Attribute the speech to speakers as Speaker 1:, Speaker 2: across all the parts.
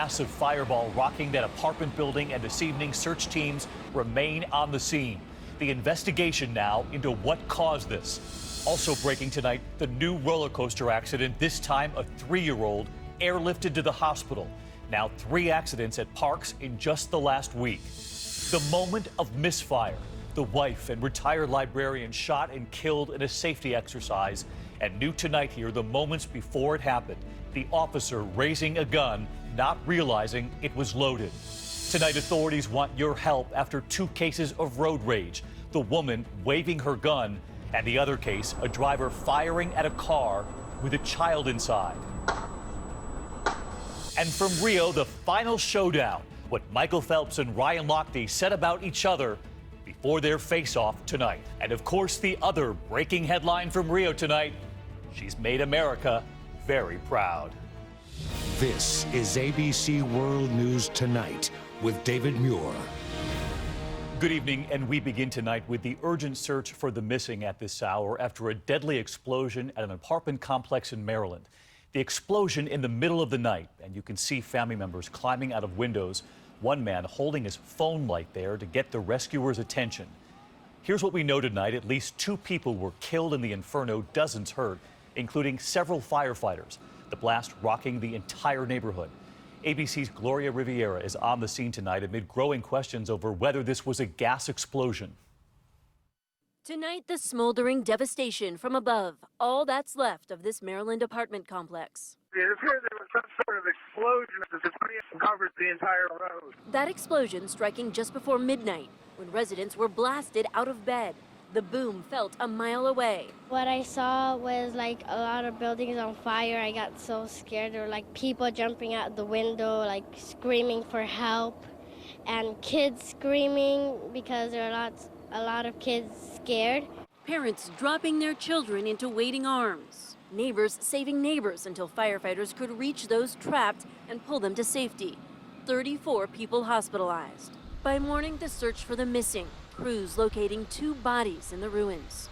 Speaker 1: Massive fireball rocking that apartment building, and this evening search teams remain on the scene. The investigation now into what caused this. Also breaking tonight, the new roller coaster accident, this time a 3-year-old airlifted to the hospital. Now 3 accidents at parks in just the last week. The moment of misfire. The wife and retired librarian shot and killed in a safety exercise. And new tonight here, the moments before it happened. The officer raising a gun, not realizing it was loaded. Tonight, authorities want your help after 2 cases of road rage. The woman waving her gun, and the other case, a driver firing at a car with a child inside. And from Rio, the final showdown. What Michael Phelps and Ryan Lochte said about each other before their face-off tonight. And of course, the other breaking headline from Rio tonight, she's made America very proud.
Speaker 2: This is ABC World News Tonight with David Muir.
Speaker 1: Good evening, and we begin tonight with the urgent search for the missing at this hour after a deadly explosion at an apartment complex in Maryland. The explosion in the middle of the night, and you can see family members climbing out of windows, one man holding his phone light there to get the rescuers' attention. Here's what we know tonight. At least 2 people were killed in the inferno, dozens hurt, including several firefighters. The blast rocking the entire neighborhood. ABC's Gloria Riviera is on the scene tonight amid growing questions over whether this was a gas explosion.
Speaker 3: Tonight, the smoldering devastation from above, all that's left of this Maryland apartment complex.
Speaker 4: It appears there was some sort of explosion as the debris covered the entire road.
Speaker 3: That explosion striking just before midnight, when residents were blasted out of bed. The boom felt a mile away.
Speaker 5: What I saw was like a lot of buildings on fire. I got so scared. There were like people jumping out the window, like screaming for help, and kids screaming because there are a lot of kids scared.
Speaker 3: Parents dropping their children into waiting arms. Neighbors saving neighbors until firefighters could reach those trapped and pull them to safety. 34 people hospitalized. By morning, the search for the missing. Crews locating 2 bodies in the ruins.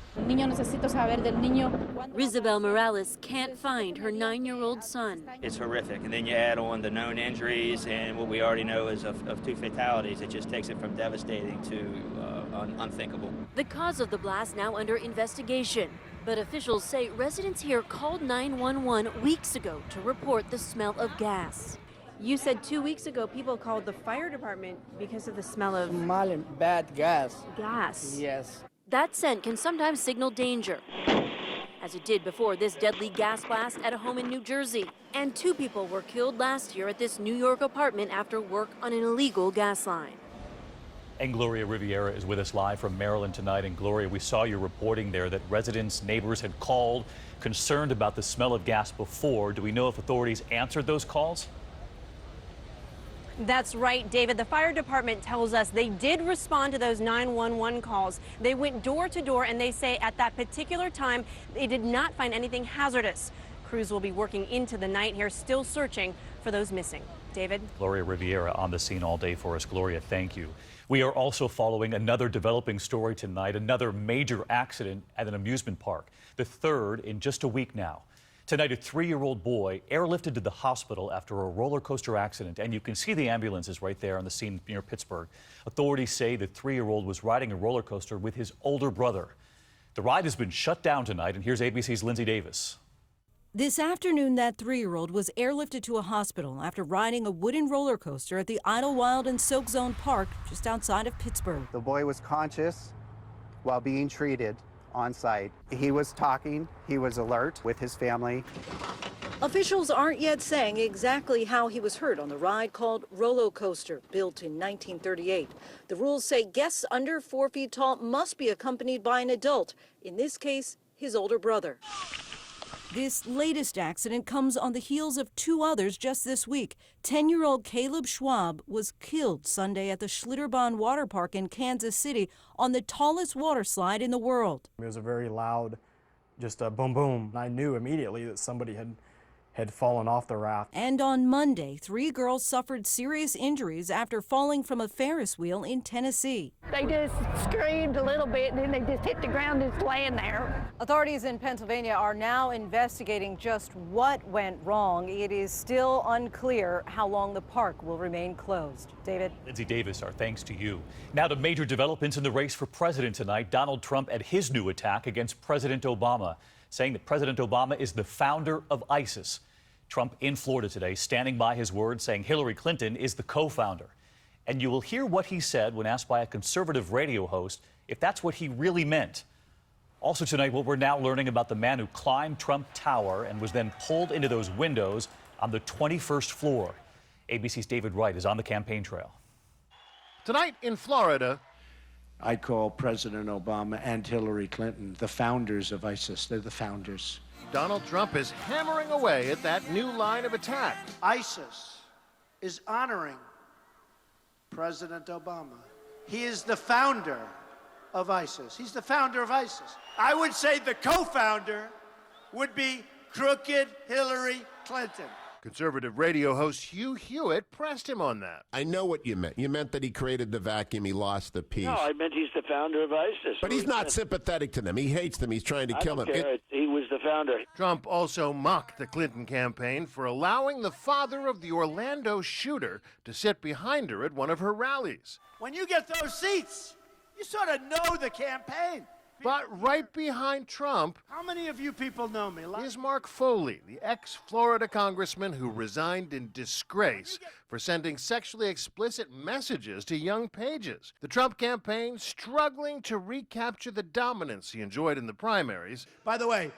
Speaker 3: Rizabel Morales can't find her 9-year-old son.
Speaker 6: It's horrific, and then you add on the known injuries and what we already know is of 2 fatalities. It just takes it from devastating to unthinkable.
Speaker 3: The cause of the blast now under investigation, but officials say residents here called 911 weeks ago to report the smell of gas.
Speaker 7: You said 2 weeks ago people called the fire department because of the smell of
Speaker 8: smelling bad gas.
Speaker 3: Gas.
Speaker 8: Yes.
Speaker 3: That scent can sometimes signal danger, as it did before this deadly gas blast at a home in New Jersey. And 2 people were killed last year at this New York apartment after work on an illegal gas line.
Speaker 1: And Gloria Riviera is with us live from Maryland tonight. And Gloria, we saw you reporting there that residents, neighbors had called concerned about the smell of gas before. Do we know if authorities answered those calls?
Speaker 7: That's right, David. The fire department tells us they did respond to those 911 calls. They went door to door, and they say at that particular time they did not find anything hazardous. Crews will be working into the night here, still searching for those missing. David?
Speaker 1: Gloria Riviera on the scene all day for us. Gloria, thank you. We are also following another developing story tonight, another major accident at an amusement park, the 3rd in just a week now. Tonight, a 3-year-old boy airlifted to the hospital after a roller coaster accident, and you can see the ambulances right there on the scene near Pittsburgh. Authorities say the 3-year-old was riding a roller coaster with his older brother. The ride has been shut down tonight, and here's ABC's Lindsay Davis.
Speaker 9: This afternoon, that 3-year-old was airlifted to a hospital after riding a wooden roller coaster at the Idlewild and Soak Zone Park just outside of Pittsburgh.
Speaker 10: The boy was conscious while being treated on site. He was talking, he was alert with his family.
Speaker 9: Officials aren't yet saying exactly how he was hurt on the ride called Rolo Coaster, built in 1938. The rules say guests under 4 feet tall must be accompanied by an adult, in this case, his older brother. This latest accident comes on the heels of 2 others just this week. 10-year-old Caleb Schwab was killed Sunday at the Schlitterbahn Water Park in Kansas City on the tallest water slide in the world.
Speaker 11: It was a very loud, just a boom, boom. I knew immediately that somebody
Speaker 8: had fallen off the raft.
Speaker 9: And on Monday, 3 girls suffered serious injuries after falling from a Ferris wheel in Tennessee.
Speaker 11: They just screamed a little bit, and then they just hit the ground and just laying there.
Speaker 9: Authorities in Pennsylvania are now investigating just what went wrong. It is still unclear how long the park will remain closed. David?
Speaker 1: Lindsay Davis, our thanks to you. Now to major developments in the race for president tonight. Donald Trump at his new attack against President Obama, saying that President Obama is the founder of ISIS. Trump in Florida today, standing by his word, saying Hillary Clinton is the co-founder. And you will hear what he said when asked by a conservative radio host if that's what he really meant. Also tonight, what we're now learning about the man who climbed Trump Tower and was then pulled into those windows on the 21st floor. ABC's David Wright is on the campaign trail.
Speaker 12: Tonight in Florida,
Speaker 13: I call President Obama and Hillary Clinton the founders of ISIS. They're the founders.
Speaker 12: Donald Trump is hammering away at that new line of attack.
Speaker 13: ISIS is honoring President Obama. He is the founder of ISIS. He's the founder of ISIS. I would say the co-founder would be crooked Hillary Clinton.
Speaker 12: Conservative radio host Hugh Hewitt pressed him on that.
Speaker 14: I know what you meant. You meant that he created the vacuum. He lost the peace.
Speaker 15: No, I meant he's the founder of ISIS.
Speaker 14: But he's not sympathetic to them. He hates them. He's trying to kill them.
Speaker 15: He was the founder.
Speaker 12: Trump also mocked the Clinton campaign for allowing the father of the Orlando shooter to sit behind her at one of her rallies.
Speaker 13: When you get those seats, you sort of know the campaign.
Speaker 12: But right behind Trump,
Speaker 13: how many of you people know me?
Speaker 12: Is Mark Foley, the ex-Florida congressman who resigned in disgrace for sending sexually explicit messages to young pages. The Trump campaign struggling to recapture the dominance he enjoyed in the primaries.
Speaker 13: By the way,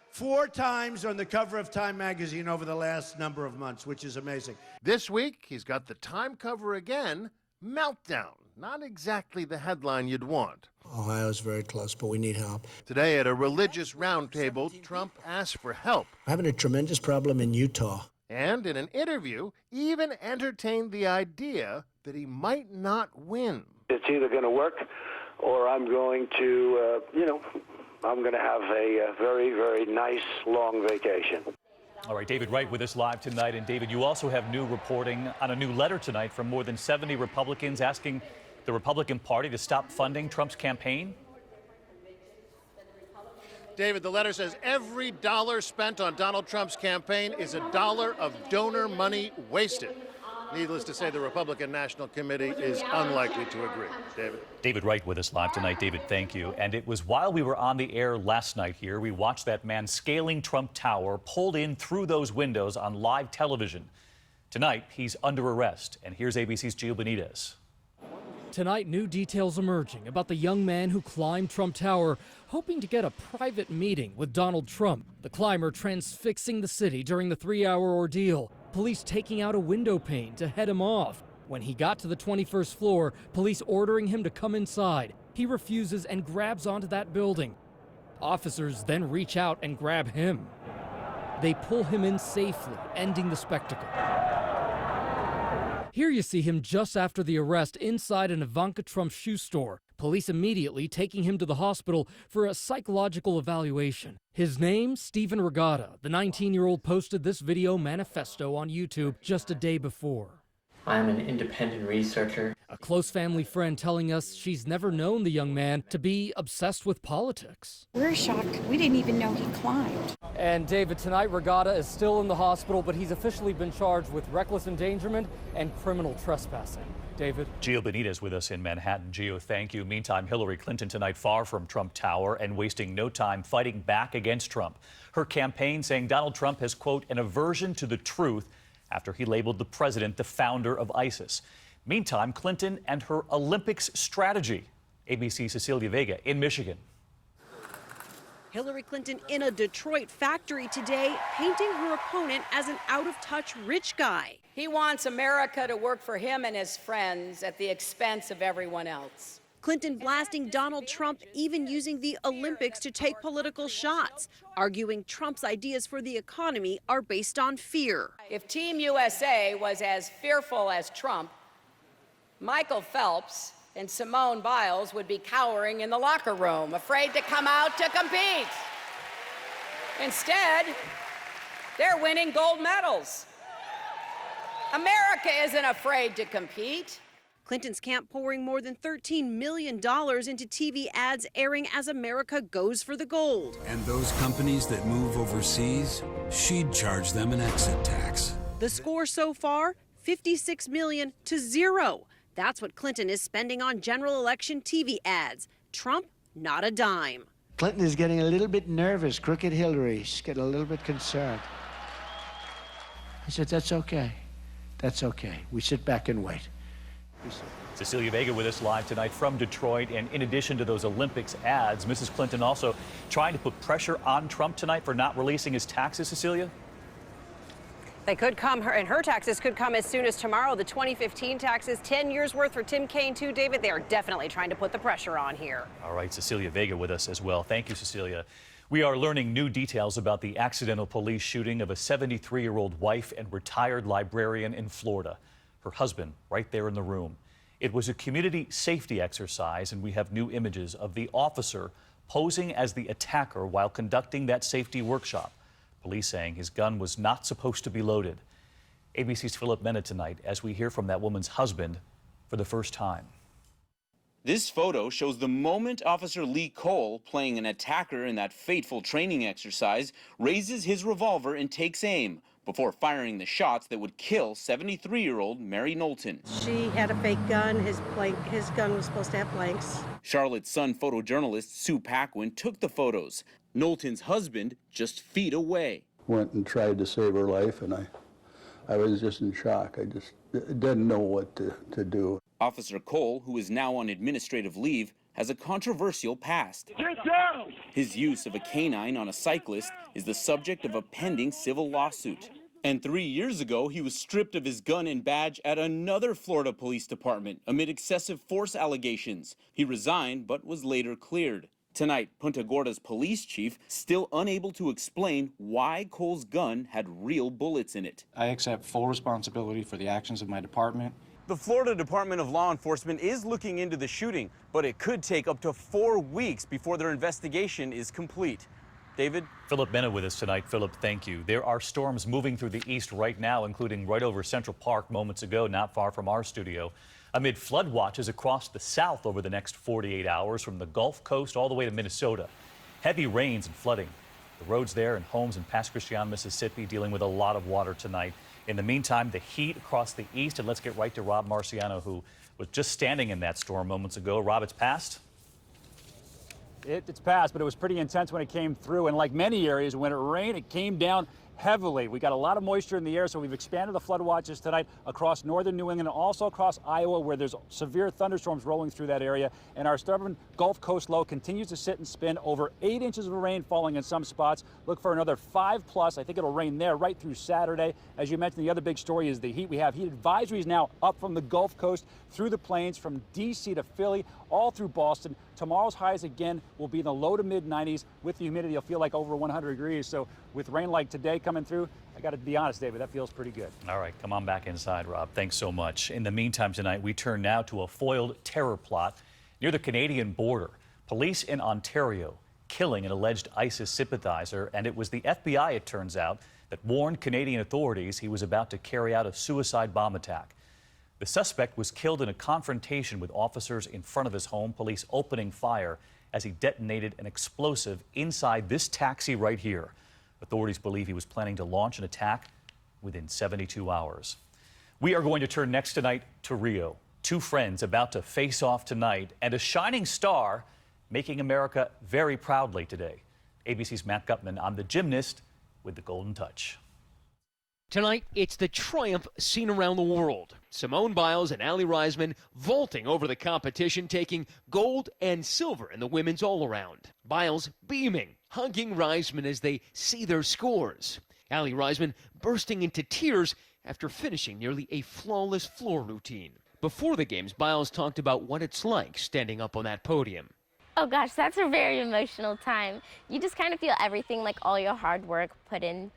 Speaker 13: 4 times on the cover of Time magazine over the last number of months, which is amazing.
Speaker 12: This week, he's got the Time cover again, Meltdown. Not exactly the headline you'd want.
Speaker 16: Ohio's very close, but we need help.
Speaker 12: Today at a religious roundtable, Trump asked for help.
Speaker 16: We're having a tremendous problem in Utah.
Speaker 12: And in an interview, even entertained the idea that he might not win.
Speaker 15: It's either going to work or I'm going to, I'm going to have a very, very nice long vacation.
Speaker 1: All right, David Wright with us live tonight. And David, you also have new reporting on a new letter tonight from more than 70 Republicans asking the Republican Party to stop funding Trump's campaign.
Speaker 12: David, the letter says every dollar spent on Donald Trump's campaign is a dollar of donor money wasted. Needless to say, the Republican National Committee is unlikely to agree. David.
Speaker 1: David Wright with us live tonight. David, thank you. And it was while we were on the air last night here, we watched that man scaling Trump Tower, pulled in through those windows on live television. Tonight, he's under arrest. And here's ABC's Gio Benitez.
Speaker 17: Tonight, new details emerging about the young man who climbed Trump Tower, hoping to get a private meeting with Donald Trump. The climber transfixing the city during the 3-hour ordeal. Police taking out a window pane to head him off. When he got to the 21st floor, police ordering him to come inside. He refuses and grabs onto that building. Officers then reach out and grab him. They pull him in safely, ending the spectacle. Here you see him just after the arrest inside an Ivanka Trump shoe store. Police immediately taking him to the hospital for a psychological evaluation. His name, Stephen Regatta. The 19-year-old posted this video manifesto on YouTube just a day before.
Speaker 18: I'm an independent researcher.
Speaker 17: A close family friend telling us she's never known the young man to be obsessed with politics.
Speaker 19: We're shocked. We didn't even know he climbed.
Speaker 17: And David, tonight Regatta is still in the hospital, but he's officially been charged with reckless endangerment and criminal trespassing. David.
Speaker 1: Gio Benitez with us in Manhattan. Gio, thank you. Meantime, Hillary Clinton tonight far from Trump Tower and wasting no time fighting back against Trump. Her campaign saying Donald Trump has, quote, an aversion to the truth after he labeled the president the founder of ISIS. Meantime, Clinton and her Olympics strategy. ABC's Cecilia Vega in Michigan.
Speaker 20: Hillary Clinton in a Detroit factory today, painting her opponent as an out-of-touch rich guy.
Speaker 21: He wants America to work for him and his friends at the expense of everyone else.
Speaker 20: Clinton blasting Donald Trump, even using the Olympics to take political shots, arguing Trump's ideas for the economy are based on fear.
Speaker 21: If Team USA was as fearful as Trump, Michael Phelps and Simone Biles would be cowering in the locker room, afraid to come out to compete. Instead, They're winning gold medals. America isn't afraid to compete.
Speaker 20: Clinton's camp pouring more than $13 million into TV ads airing as America goes for the gold.
Speaker 8: And those companies that move overseas, she'd charge them an exit tax.
Speaker 20: The score so far, $56 million to $0. That's what Clinton is spending on general election TV ads. Trump, not a dime.
Speaker 13: Clinton is getting a little bit nervous. Crooked Hillary, she's getting a little bit concerned. I said, that's okay. That's okay. We sit back and wait.
Speaker 1: Cecilia Vega with us live tonight from Detroit. And in addition to those Olympics ads, Mrs. Clinton also trying to put pressure on Trump tonight for not releasing his taxes, Cecilia?
Speaker 7: They could come, and her taxes could come as soon as tomorrow. The 2015 taxes, 10 years worth for Tim Kaine, too, David. They are definitely trying to put the pressure on here.
Speaker 1: All right, Cecilia Vega with us as well. Thank you, Cecilia. We are learning new details about the accidental police shooting of a 73-year-old wife and retired librarian in Florida. Her husband right there in the room. It was a community safety exercise, and we have new images of the officer posing as the attacker while conducting that safety workshop. Police saying his gun was not supposed to be loaded. ABC's Philip Mena tonight as we hear from that woman's husband for the first time.
Speaker 22: This photo shows the moment Officer Lee Cole, playing an attacker in that fateful training exercise, raises his revolver and takes aim before firing the shots that would kill 73-year-old Mary Knowlton.
Speaker 23: She had a fake gun. His gun was supposed to have blanks.
Speaker 22: Charlotte's Sun photojournalist Sue Paquin took the photos. Knowlton's husband just feet away.
Speaker 24: Went and tried to save her life, and I was just in shock. I just didn't know what to do.
Speaker 22: Officer Cole, who is now on administrative leave, has a controversial past. His use of a canine on a cyclist is the subject of a pending civil lawsuit. And 3 years ago, he was stripped of his gun and badge at another Florida police department amid excessive force allegations. He resigned, but was later cleared. Tonight, Punta Gorda's police chief still unable to explain why Cole's gun had real bullets in it.
Speaker 25: I accept full responsibility for the actions of my department.
Speaker 22: The Florida Department of Law Enforcement is looking into the shooting, but it could take up to 4 weeks before their investigation is complete. David?
Speaker 1: Philip Mena with us tonight. Philip, thank you. There are storms moving through the east right now, including right over Central Park moments ago, not far from our studio, amid flood watches across the south over the next 48 hours from the Gulf Coast all the way to Minnesota. Heavy rains and flooding. The roads there and homes in Pass Christian, Mississippi, dealing with a lot of water tonight. In the meantime, the heat across the east, and let's get right to Rob Marciano, who was just standing in that storm moments ago. Rob, it's passed?
Speaker 26: It's passed, but it was pretty intense when it came through. And like many areas, when it rained, it came down heavily. We got a lot of moisture in the air, so we've expanded the flood watches tonight across northern New England and also across Iowa, where there's severe thunderstorms rolling through that area. And our stubborn Gulf Coast low continues to sit and spin. Over 8 inches of rain falling in some spots. Look for another 5+. I think it'll rain there right through Saturday. As you mentioned, the other big story is the heat. We have heat advisories now up from the Gulf Coast through the plains, from D.C. to Philly, all through Boston. Tomorrow's highs again will be in the low to mid 90s. With the humidity, it'll feel like over 100 degrees. So with rain like today coming through, I got to be honest, David, that feels pretty good.
Speaker 1: All right, come on back inside, Rob. Thanks so much. In the meantime tonight, we turn now to a foiled terror plot near the Canadian border. Police in Ontario killing an alleged ISIS sympathizer, and it was the FBI, it turns out, that warned Canadian authorities he was about to carry out a suicide bomb attack. The suspect was killed in a confrontation with officers in front of his home, police opening fire as he detonated an explosive inside this taxi right here. Authorities believe he was planning to launch an attack within 72 hours. We are going to turn next tonight to Rio. 2 friends about to face off tonight, and a shining star making America very proudly today. ABC's Matt Gutman on the gymnast with the golden touch.
Speaker 27: Tonight, it's the triumph seen around the world. Simone Biles and Aly Raisman vaulting over the competition, taking gold and silver in the women's all-around. Biles beaming, hugging Raisman as they see their scores. Aly Raisman bursting into tears after finishing nearly a flawless floor routine. Before the games, Biles talked about what it's like standing up on that podium.
Speaker 28: Oh gosh, that's a very emotional time. You just kind of feel everything, like all your hard work put into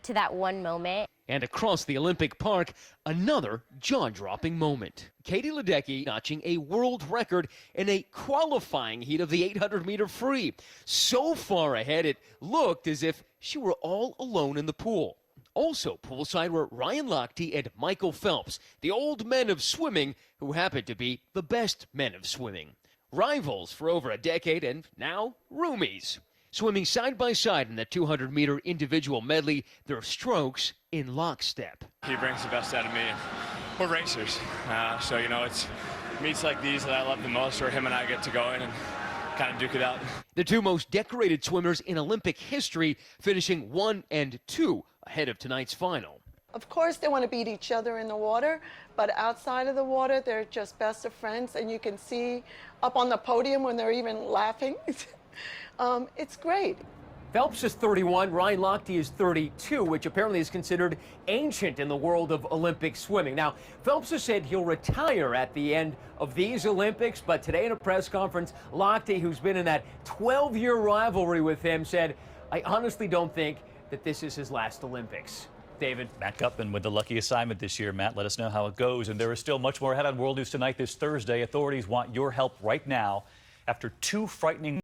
Speaker 28: that one moment.
Speaker 27: And across the Olympic Park, another jaw-dropping moment. Katie Ledecky notching a world record in a qualifying heat of the 800-meter free. So far ahead, it looked as if she were all alone in the pool. Also poolside were Ryan Lochte and Michael Phelps, the old men of swimming who happen to be the best men of swimming. Rivals for over a decade and now roomies. Swimming side by side in the 200-meter individual medley, their strokes in lockstep.
Speaker 2: He brings the best out of me. We're racers, so it's meets like these that I love the most, where him and I get to go in and kind of duke it out.
Speaker 27: The two most decorated swimmers in Olympic history, finishing 1 and 2 ahead of tonight's final.
Speaker 3: Of course, they want to beat each other in the water, but outside of the water, they're just best of friends, and you can see up on the podium when they're even laughing. It's great.
Speaker 27: Phelps is 31, Ryan Lochte is 32, which apparently is considered ancient in the world of Olympic swimming. Now, Phelps has said he'll retire at the end of these Olympics, but today in a press conference, Lochte, who's been in that 12-year rivalry with him, said, "I honestly don't think that this is his last Olympics." David.
Speaker 1: Matt Gutman with the lucky assignment this year. Matt, let us know how it goes. And there is still much more ahead on World News Tonight this Thursday. Authorities want your help right now after 2 frightening